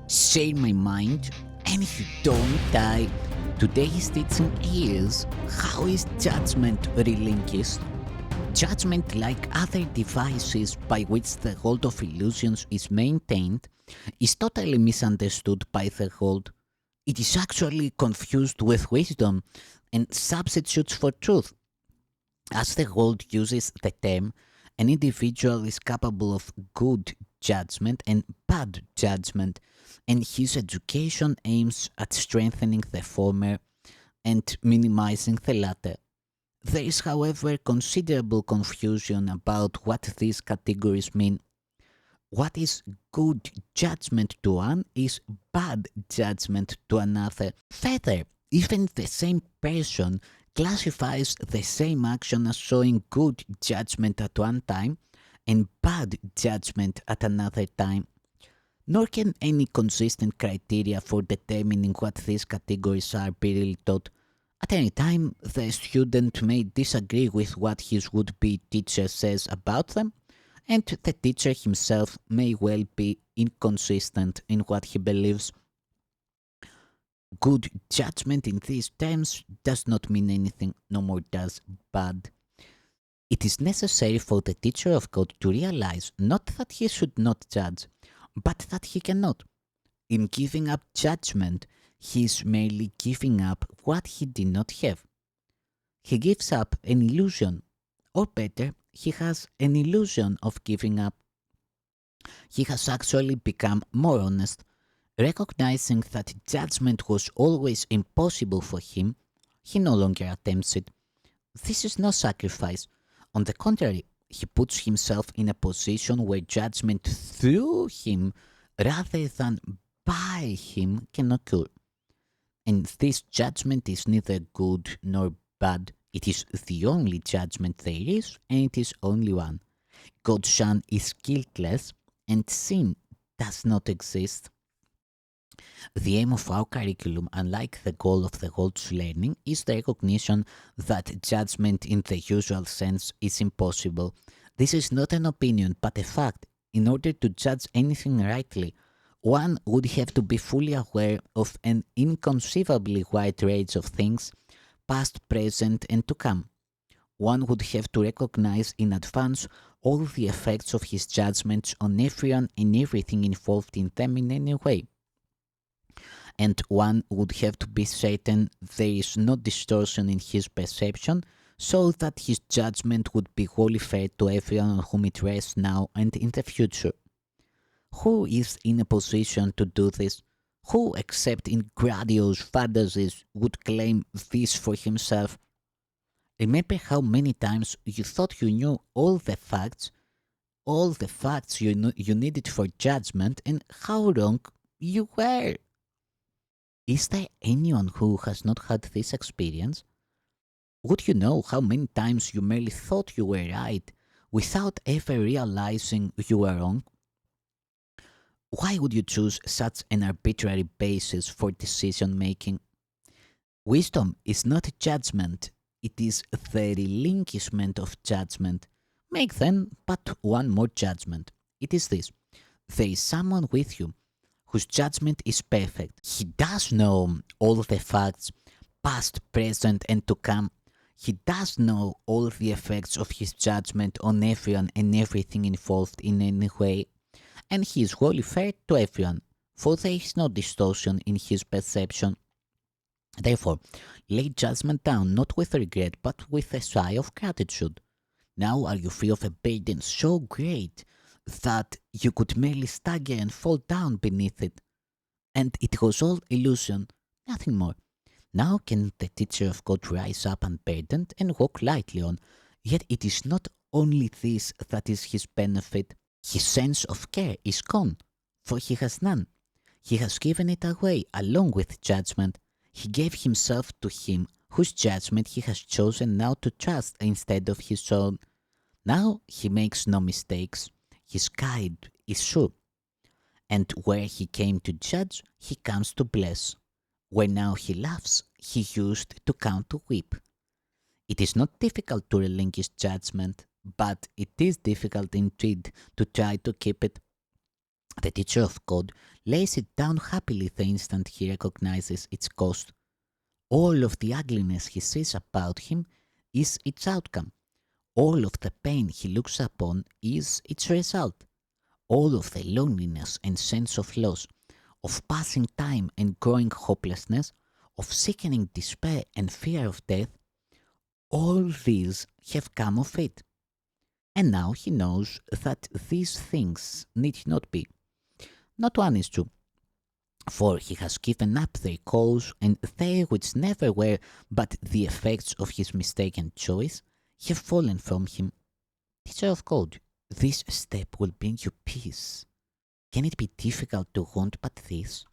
Share my mind, and if you don't die, today's teaching is how is judgment relinquished? Judgment, like other devices by which the hold of illusions is maintained, is totally misunderstood by the hold. It is actually confused with wisdom and substitutes for truth. As the hold uses the term, an individual is capable of good judgment and bad judgment, and his education aims at strengthening the former and minimizing the latter. There is, however, considerable confusion about what these categories mean. What is good judgment to one is bad judgment to another. Further, even the same person classifies the same action as showing good judgment at one time and bad judgment at another time. Nor can any consistent criteria for determining what these categories are be really taught. At any time, the student may disagree with what his would-be teacher says about them, and the teacher himself may well be inconsistent in what he believes. Good judgment in these terms does not mean anything, no more does bad. It is necessary for the teacher of God to realize not that he should not judge, but that he cannot. In giving up judgment, he is merely giving up what he did not have. He gives up an illusion, or better, he has an illusion of giving up. He has actually become more honest, recognizing that judgment was always impossible for him. He no longer attempts it. This is no sacrifice. On the contrary, he puts himself in a position where judgment through him rather than by him can occur. And this judgment is neither good nor bad. It is the only judgment there is, and it is only one. God's Son is guiltless, and sin does not exist. The aim of our curriculum, unlike the goal of the God's learning, is the recognition that judgment in the usual sense is impossible. This is not an opinion, but a fact. In order to judge anything rightly, one would have to be fully aware of an inconceivably wide range of things, past, present, and to come. One would have to recognize in advance all the effects of his judgments on everyone and everything involved in them in any way. And one would have to be certain there is no distortion in his perception, so that his judgment would be wholly fair to everyone on whom it rests now and in the future. Who is in a position to do this? Who, except in grandiose fantasies, would claim this for himself? Remember how many times you thought you knew all the facts you needed for judgment, and how wrong you were. Is there anyone who has not had this experience? Would you know how many times you merely thought you were right without ever realizing you were wrong? Why would you choose such an arbitrary basis for decision making? Wisdom is not judgment, it is the relinquishment of judgment. Make then but one more judgment. It is this: there is someone with you whose judgment is perfect. He does know all the facts, past, present, and to come. He does know all the effects of his judgment on everyone and everything involved in any way, and he is wholly fair to everyone, for there is no distortion in his perception. Therefore, lay judgment down not with regret but with a sigh of gratitude. Now are you free of a burden so great that you could merely stagger and fall down beneath it. And it was all illusion, nothing more. Now can the teacher of God rise up unburdened and walk lightly on, yet it is not only this that is his benefit. His sense of care is gone, for he has none. He has given it away along with judgment. He gave himself to him whose judgment he has chosen now to trust instead of his own. Now he makes no mistakes. His guide is sure. And where he came to judge, he comes to bless. Where now he laughs, he used to come to weep. It is not difficult to relinquish judgment, but it is difficult indeed to try to keep it. The teacher of code lays it down happily the instant he recognizes its cost. All of the ugliness he sees about him is its outcome. All of the pain he looks upon is its result. All of the loneliness and sense of loss, of passing time and growing hopelessness, of sickening despair and fear of death, all these have come of it. And now he knows that these things need not be. Not one is true, for he has given up their cause, and they which never were but the effects of his mistaken choice have fallen from him. Teacher of code, this step will bring you peace. Can it be difficult to want but this?